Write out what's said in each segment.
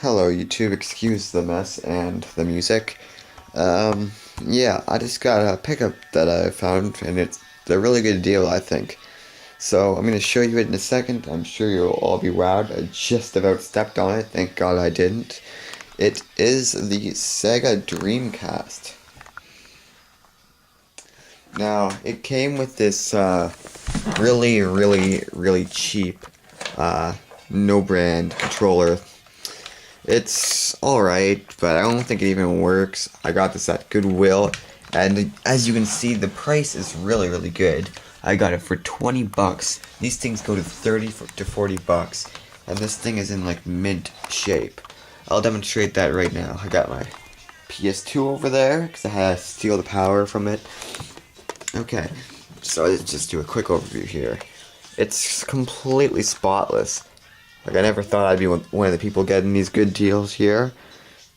Hello YouTube, excuse the mess and the music. Yeah, I just got a pickup that I found and it's a really good deal, I think. So I'm gonna show you it in a second. I'm sure you'll all be wowed. I just about stepped on it, thank God I didn't. It is the SEGA Dreamcast. Now, it came with this really cheap no brand controller. It's alright, but I don't think it even works. I got this at Goodwill, and as you can see, the price is really good. I got it for 20 bucks. These things go to 30 to 40 bucks, and this thing is in like mint shape. I'll demonstrate that right now. I got my PS2 over there, because I had to steal the power from it. Okay, so let's just do a quick overview here. It's completely spotless. Like, I never thought I'd be one of the people getting these good deals here,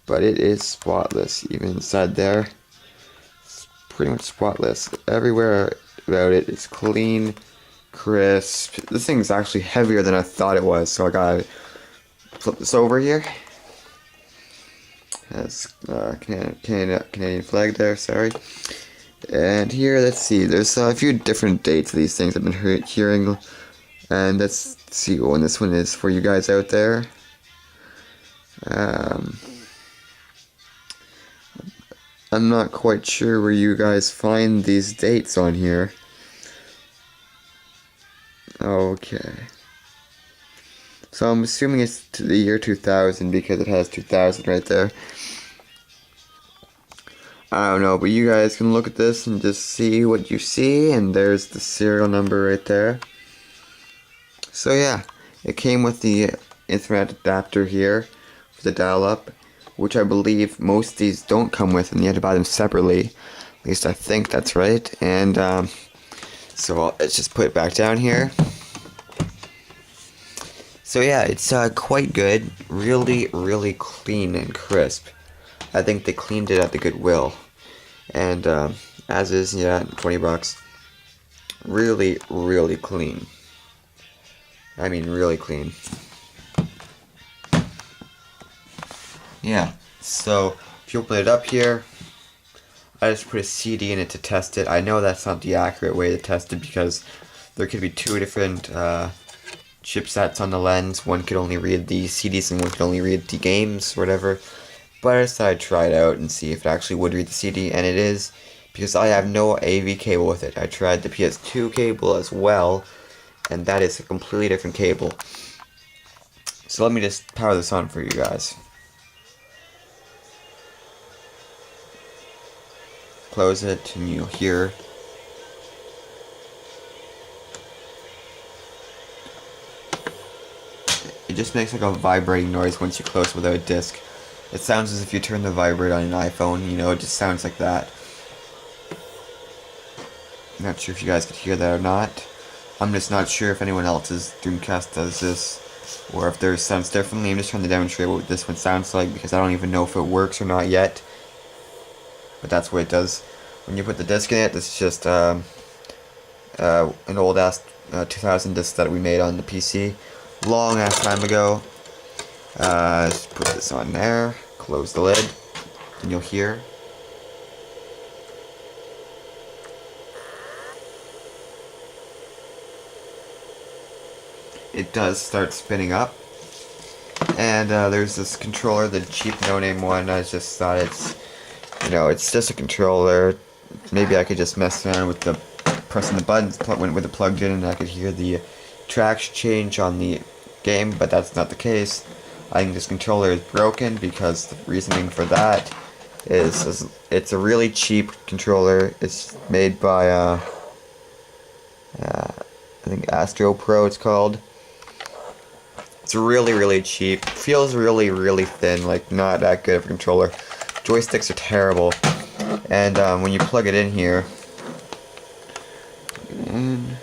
but it is spotless. Even inside there, it's pretty much spotless. Everywhere about it is clean, crisp. This thing's actually heavier than I thought it was, so I gotta flip this over here. Has Canadian flag there, sorry. And here, let's see, there's a few different dates of these things I've been hearing. And let's see when this one is for you guys out there. I'm not quite sure where you guys find these dates on here. Okay. So I'm assuming it's to the year 2000 because it has 2000 right there. I don't know, but you guys can look at this and just see what you see, and there's the serial number right there. So yeah, it came with the Ethernet adapter here for the dial-up, which I believe most of these don't come with, and you have to buy them separately. At least I think that's right. And so let's just put it back down here. So yeah, it's quite good. Really clean and crisp. I think they cleaned it at the Goodwill. And as is, yeah, 20 bucks. Really clean. I mean, really clean. Yeah, so if you open it up here, I just put a CD in it to test it. I know that's not the accurate way to test it because there could be two different chipsets on the lens. One could only read the CDs and one could only read the games or whatever. But I decided to try it out and see if it actually would read the CD, and it is, because I have no AV cable with it. I tried the PS2 cable as well, and that is a completely different cable. So let me just power this on for you guys. Close it and you'll hear it just makes like a vibrating noise once you close without a disc. It sounds as if you turn the vibrate on an iPhone, you know, it just sounds like that. I'm not sure if you guys could hear that or not. I'm just not sure if anyone else's Dreamcast does this, or if theirs sounds differently. I'm just trying to demonstrate what this one sounds like, because I don't even know if it works or not yet. But that's what it does. When you put the disc in it, this is just an old-ass 2000 disc that we made on the PC. Long-ass time ago. Just put this on there, close the lid, and you'll hear. It does start spinning up, and there's this controller, the cheap no-name one. I just thought it's, you know, it's just a controller. Maybe I could just mess around with the pressing the buttons with it plugged in, and I could hear the tracks change on the game, but that's not the case. I think this controller is broken because the reasoning for that is it's a really cheap controller. It's made by I think Astro Pro it's called. It's really cheap. Feels really thin, like not that good of a controller. Joysticks are terrible. And when you plug it in here, and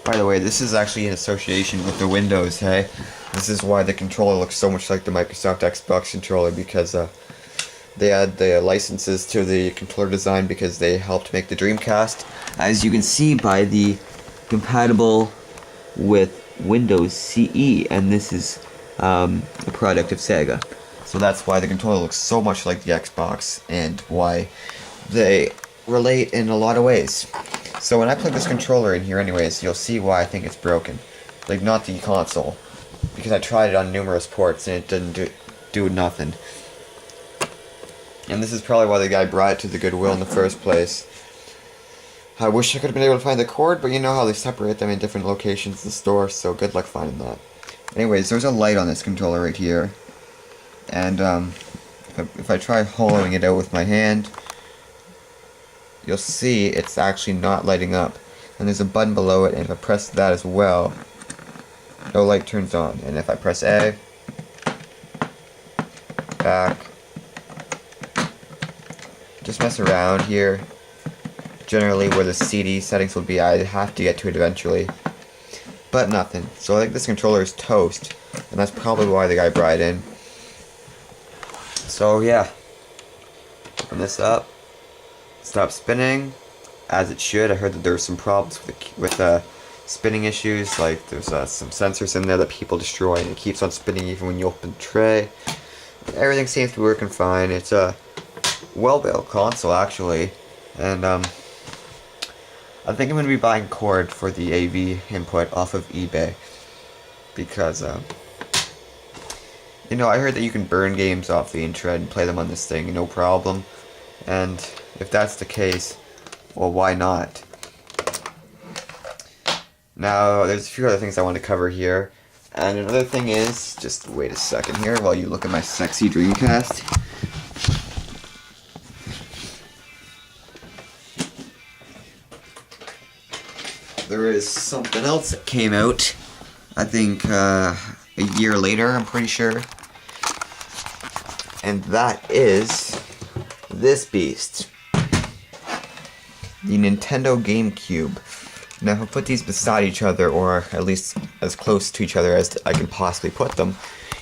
by the way, this is actually in association with the Windows, hey? This is why the controller looks so much like the Microsoft Xbox controller, because they had the licenses to the controller design because they helped make the Dreamcast. As you can see by the compatible with Windows CE, and this is a product of Sega. So that's why the controller looks so much like the Xbox, and why they relate in a lot of ways. So when I plug this controller in here anyways, you'll see why I think it's broken. Like, not the console, because I tried it on numerous ports and it didn't do nothing. And this is probably why the guy brought it to the Goodwill in the first place. I wish I could have been able to find the cord, but you know how they separate them in different locations in the store, so good luck finding that. Anyways, there's a light on this controller right here. And if I try hollowing it out with my hand, you'll see it's actually not lighting up. And there's a button below it, and if I press that as well, no light turns on. And if I press A, back, just mess around here. Generally where the CD settings will be, I have to get to it eventually. But nothing. So I think this controller is toast, and that's probably why the guy brought it in. So yeah, open this up, stop spinning, as it should. I heard that there were some problems with spinning issues, like there's some sensors in there that people destroy, and it keeps on spinning even when you open the tray. Everything seems to be working fine. It's a well-built console actually, and I think I'm going to be buying cord for the AV input off of eBay, because you know, I heard that you can burn games off the internet and play them on this thing, no problem. And if that's the case, well, why not? Now, there's a few other things I want to cover here. And another thing is, just wait a second here while you look at my sexy Dreamcast. There is something else that came out, I think, a year later, I'm pretty sure. And that is this beast. The Nintendo GameCube. Now if I put these beside each other, or at least as close to each other as I can possibly put them,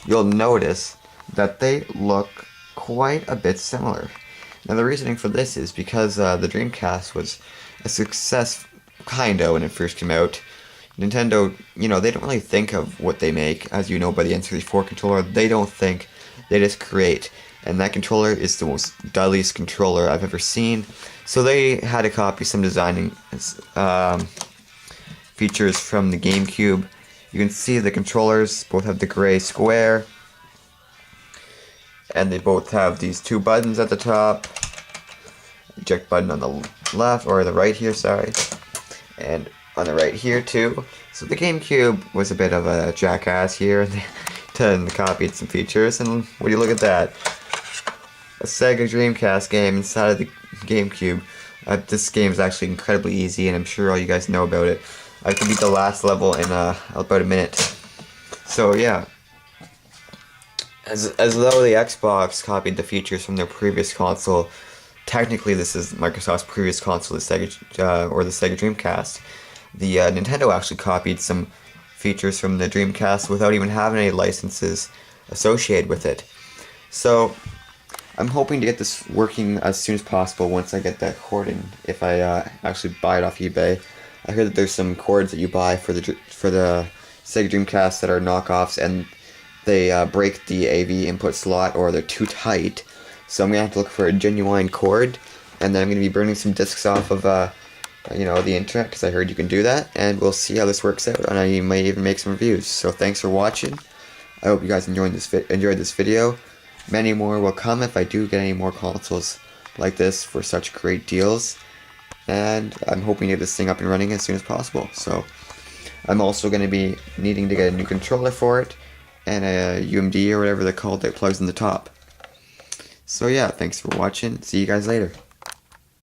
you'll notice that they look quite a bit similar. Now the reasoning for this is because the Dreamcast was a success, kinda, when it first came out. Nintendo, you know, they don't really think of what they make. As you know by the N64 controller, they don't think, they just create. And that controller is the most dulliest controller I've ever seen. So they had to copy some designing features from the GameCube. You can see the controllers both have the gray square, and they both have these two buttons at the top. Eject button on the left, or the right here, sorry. And on the right here too. So the GameCube was a bit of a jackass here and copied some features, and would you look at that? A SEGA Dreamcast game inside of the GameCube. This game is actually incredibly easy, and I'm sure all you guys know about it. I can beat the last level in about a minute. So yeah, as though the Xbox copied the features from their previous console, technically this is Microsoft's previous console, the Sega or the SEGA Dreamcast. The Nintendo actually copied some features from the Dreamcast without even having any licenses associated with it. So I'm hoping to get this working as soon as possible once I get that cord in, if I actually buy it off eBay. I heard that there's some cords that you buy for the Sega Dreamcast that are knockoffs, and they break the AV input slot, or they're too tight. So I'm going to have to look for a genuine cord, and then I'm going to be burning some discs off of you know, the internet, because I heard you can do that, and we'll see how this works out, and I might even make some reviews. So thanks for watching. I hope you guys enjoyed this video. Many more will come if I do get any more consoles like this for such great deals, and I'm hoping to get this thing up and running as soon as possible. So I'm also going to be needing to get a new controller for it, and a UMD or whatever they're called that plugs in the top. So yeah, thanks for watching. See you guys later.